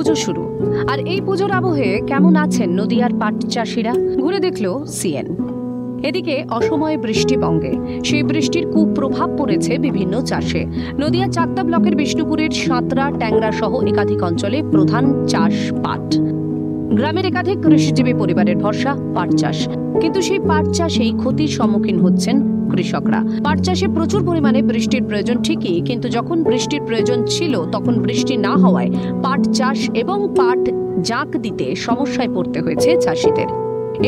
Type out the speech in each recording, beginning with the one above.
পুজো শুরু। আর এই পুজোর আবহে কেমন আছেন নদিয়ার পাট চাষিরা, ঘুরে দেখলো সিএন। এদিকে অসময়ে বৃষ্টি বঙ্গে, সেই বৃষ্টির কুপ্রভাব পড়েছে বিভিন্ন চাষে। নদিয়া চাকদা ব্লকের বিষ্ণুপুরের সাঁতরা, ট্যাংরা সহ একাধিক অঞ্চলে প্রধান চাষ পাট। গ্রামের একাধিক কৃষিজীবী পরিবারের ভরসা পাট চাষ, কিন্তু সেই পাট চাষেই ক্ষতির সম্মুখীন হচ্ছেন কৃষকরা। পাট চাষে প্রচুর পরিমাণে বৃষ্টির প্রয়োজন ঠিকই, কিন্তু যখন বৃষ্টির প্রয়োজন ছিল তখন বৃষ্টি না হওয়ায় পাট চাষ এবং পাট জাঁক দিতে সমস্যায় পড়তে হয়েছে চাষিদের।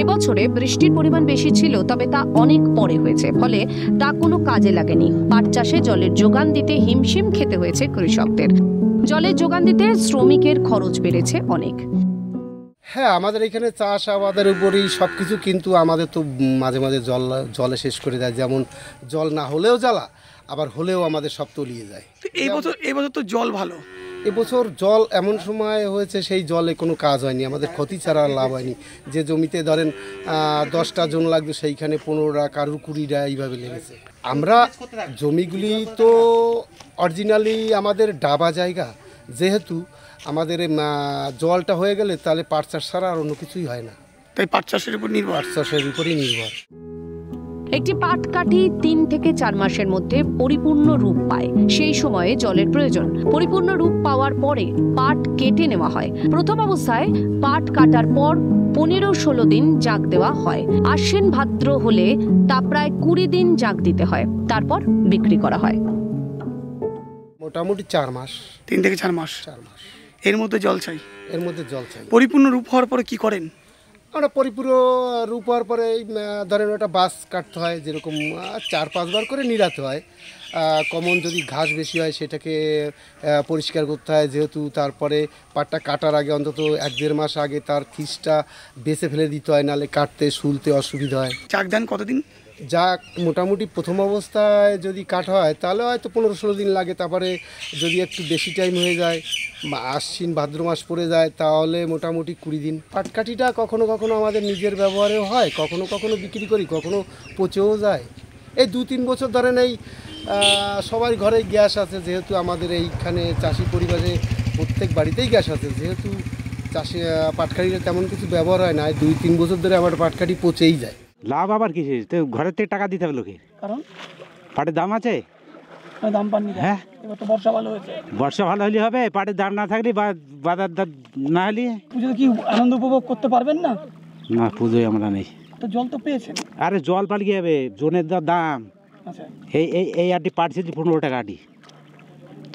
এবছরে বৃষ্টির পরিমাণ বেশি ছিল, তবে তা অনেক পরে হয়েছে, ফলে তা কোনো কাজে লাগেনি। পাট চাষে জলের যোগান দিতে হিমশিম খেতে হয়েছে কৃষকদের। জলের যোগান দিতে শ্রমিকের খরচ বেড়েছে অনেক। হ্যাঁ, আমাদের এখানে চাষ আবাদের উপরই সব কিছু, কিন্তু আমাদের তো মাঝে মাঝে জলে শেষ করে দেয়। যেমন জল না হলেও জ্বালা, আবার হলেও আমাদের সব তলিয়ে যায়। এই বছর তো জল ভালো। এবছর জল এমন সময় হয়েছে সেই জলে কোনো কাজ হয়নি, আমাদের ক্ষতি ছাড়া লাভ হয়নি। যে জমিতে ধরেন 10টা জন লাগবে, সেইখানে 15টা, কারুর 20টা এইভাবে লেগেছে। আমরা জমিগুলি তো অরিজিনালি আমাদের ডাবা জায়গা, যেহেতু আমাদের জলটা হয়ে গেলে তাহলে পাট চাষ ছাড়া আর অন্য কিছুই হয় না, তাই পাট চাষের উপর নির্ভর। পাট চাষের উপরই নির্ভর। একটি পাট কাঠি 3 থেকে 4 মাসের মধ্যে পরিপূর্ণ রূপ পায়। সেই সময়ে জলের প্রয়োজন। পরিপূর্ণ রূপ পাওয়ার পরে পাট কেটে নেওয়া হয়। প্রথম অবস্থায় পাট কাটার পর 15-16 দিন জাগ দেওয়া হয়। আশ্বিন ভাদ্র হলে তা প্রায় 20 দিন জাগ দিতে হয়, তারপর বিক্রি করা হয়। মোটামুটি 4 মাস, 3 থেকে 4 মাস। এর মধ্যে জল চাই। পরিপূর্ণ রূপ হওয়ার পরে কি করেন? আমরা পরিপূর্ণ রূপ হওয়ার পরে ধরেন ওটা বাস কাটতে হয়, যেরকম 4-5 বার করে নিড়াতে হয়। কমন যদি ঘাস বেশি হয় সেটাকে পরিষ্কার করতে হয়, যেহেতু তারপরে পাটটা কাটার আগে অন্তত 1-1.5 মাস আগে তার খিসটা বেছে ফেলে দিতে হয়, নাহলে কাটতে শুলতে অসুবিধা হয়। চাক দেন কতদিন? যাক মোটামুটি প্রথম অবস্থায় যদি কাটা হয় তাহলে হয়তো 15-16 দিন লাগে। তারপরে যদি একটু বেশি টাইম হয়ে যায়, আশ্বিন ভাদ্র মাস পড়ে যায়, তাহলে মোটামুটি 20 দিন। পাটকাঠিটা কখনো কখনো আমাদের নিজের ব্যবহারেও হয়, কখনো কখনো বিক্রি করি, কখনো পচেও যায়। এই 2-3 বছর ধরেন এই সবার ঘরে গ্যাস আছে, যেহেতু আমাদের এইখানে চাষি পরিবারে প্রত্যেক বাড়িতেই গ্যাস আছে, যেহেতু চাষি পাটকাঠিটা তেমন কিছু ব্যবহার হয় না। 2-3 বছর ধরে আমার পাটকাঠি পচেই যায়। লাভ আবার কিছু, তো ঘরের থেকে টাকা দিতে হবে লোকের, কারণ পাটের দাম আছে, দাম পাননি। হ্যাঁ, এবার তো বর্ষা ভালো হয়েছে। বর্ষা ভালো হলে হবে, পাটের দাম না থাকলে বা বাজার দাম না হলে পুজোতে কি আনন্দ উপভোগ করতে পারবেন না? না, পুজোয় আমরা নেই। তো জল তো পেয়েছেন। আরে জল পাল কি হবে, জোনের দাম। আচ্ছা, এই আটি পাট ছিল 15 টাকা আটি।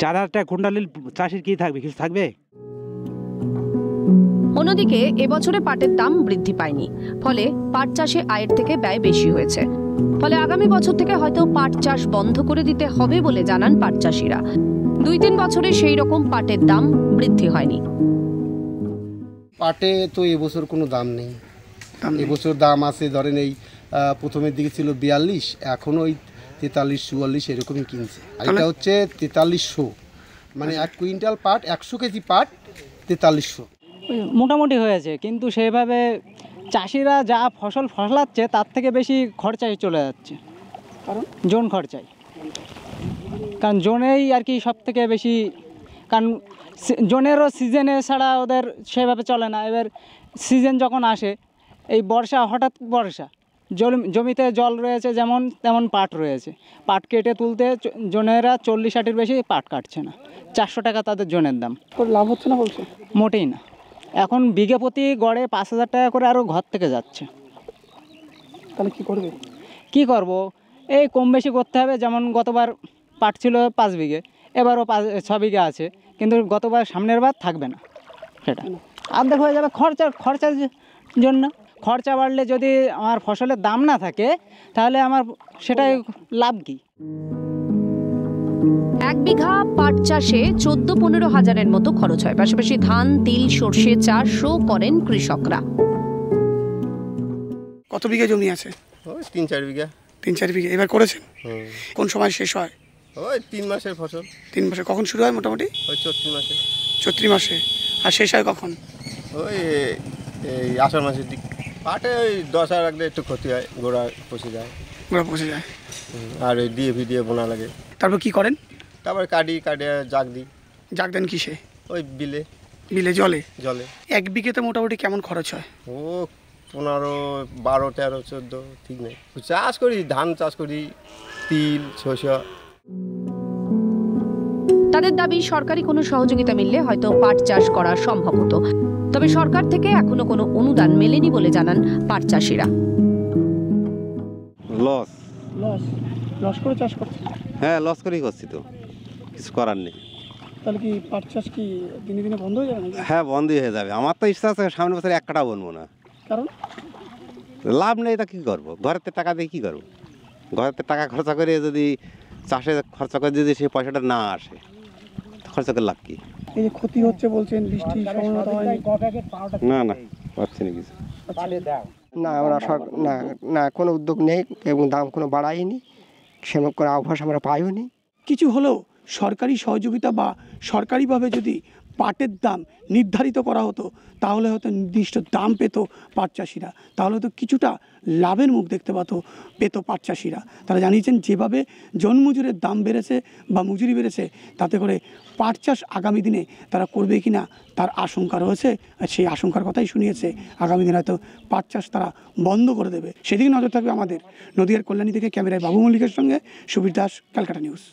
4,000 টাকা কুইন্টাল চাষির কি থাকবে, কিছু থাকবে? অন্যদিকে এবছরে পাটের দাম বৃদ্ধি পায়নি, ফলে পাট চাষে আয়ের থেকে ব্যয় বেশি হয়েছে। ফলে আগামী বছর থেকে হয়তো পাট চাষ বন্ধ করে দিতে হবে বলে জানান পাট চাষিরা। 2-3 বছরে সেই রকম পাটের দাম বৃদ্ধি হয়নি। পাটে তো এবছর কোনো দাম নেই। এবছর দাম আছে ধরেন এই প্রথমের দিকে ছিল 42, এখন ওই 43-44 এরকমই কিনছে। এটা হচ্ছে 4300, মানে 1 কুইন্টাল পাট, 100 কেজি পাট 4300 মোটামুটি হয়েছে, কিন্তু সেভাবে চাষিরা যা ফসল ফসলাচ্ছে তার থেকে বেশি খরচায় চলে যাচ্ছে। কারণ জোন খরচায়, কারণ জোনেই আর কি সব থেকে বেশি, কারণ জোনেরও সিজনে ছাড়া ওদের সেভাবে চলে না। এবার সিজন যখন আসে, এই বর্ষা, হঠাৎ বর্ষা, জমিতে জল রয়েছে যেমন তেমন পাট রয়েছে, পাট কেটে তুলতে জোনেরা 40-60-র বেশি পাট কাটছে না। 400 টাকা তাদের জোনের দাম। লাভ হচ্ছে না বলছে? মোটেই না। এখন বিঘে প্রতি গড়ে 5,000 টাকা করে আরও ঘর থেকে যাচ্ছে। তাহলে কি করবে? কি করব, এই কম বেশি করতে হবে। যেমন গতবার পাট ছিল 5 বিঘে, এবারও 6 বিঘে আছে, কিন্তু গতবার সামনের বার থাকবে না, সেটা অর্ধেক হয়ে যাবে খরচার জন্য। খরচা বাড়লে যদি আমার ফসলের দাম না থাকে, তাহলে আমার সেটাই লাভ কি? 1 বিঘা পাট চাষে 14-15 হাজারের মতো খরচ হয়। পাশাপাশি ধান, তিল, সর্ষে চাষও করেন কৃষকরা। কত বিঘা জমি আছে? ওই 3-4 বিঘা। 3-4 বিঘা এবার করেছেন? কোন সময় শেষ হয়? ওই 3 মাসের ফসল। 3 মাসে কখন শুরু হয় মোটামুটি? ওই চৈত্র মাসে। চৈত্র মাসে। আর শেষ হয় কখন? ওই এই আষাঢ় মাসের দিক। পাটে ওই 10 আর রাখলে একটু ক্ষতি হয়, গোড়া পচে যায়। আর ওই দিয়ে বোনা লাগে। তারপর কি করেন? তারপর কাটে জাগ দিই। জাগ দেন কিসে? ওই বিলে। বিলে জলে জলে। 1 বিঘেতে মোটামুটি কেমন খরচ হয়? ও 15, 12, 13, 14 ঠিক নেই। চাষ করি, ধান চাষ করি, তিল, শস্য। তাদের দাবি সরকারি কোনো সহযোগিতা মিললে হয়তো পাট চাষ করা সম্ভব হতো, তবে সরকার থেকে এখনো কোনো অনুদান মেলেনি বলে জানান পাট চাষিরা। লস লস করে চাষ করছে? হ্যাঁ, লস করেই করছি, তো কিছু করার নেই। তাহলে কি পাট চাষ কি দিনে দিনে বন্ধ হয়ে যাবে? হ্যাঁ, বন্ধই হয়ে যাবে। আমার তো ইচ্ছা আছে সামনের বছর 1 কাটা বনবো না, কারণ লাভ নেই। তা কী করবো? ঘরেতে টাকা দিয়ে কী করবো? ঘরেতে টাকা খরচা করে যদি চাষে খরচা করে যদি সেই পয়সাটা না আসে, খরচা করে লাভ কী? এই যে ক্ষতি হচ্ছে বলছেন, বৃষ্টি সময় মতো হয়নি? না না, পাচ্ছি না কিছু। না, আমরা না কোনো উদ্যোগ নেই এবং দাম কোনো বাড়ায়নি, সেরকম করে আভাস আমরা পাইও নি। কিছু হলেও সরকারি সহযোগিতা বা সরকারিভাবে যদি পাটের দাম নির্ধারিত করা হতো, তাহলে হয়তো নির্দিষ্ট দাম পেত পাট চাষিরা, তাহলে হয়তো কিছুটা লাভের মুখ দেখতে পেত পাট চাষিরা। তারা জানিয়েছেন যেভাবে জনমজুরের দাম বেড়েছে বা মজুরি বেড়েছে, তাতে করে পাট চাষ আগামী দিনে তারা করবে কি না তার আশঙ্কা রয়েছে। আর সেই আশঙ্কার কথাই শুনিয়েছে, আগামী দিনে হয়তো পাট চাষ তারা বন্ধ করে দেবে। সেদিকে নজর থাকবে আমাদের। নদীয়ার কল্যাণী থেকে ক্যামেরায় বাবু মল্লিকের সঙ্গে সুবীর দাস, ক্যালকাটা নিউজ।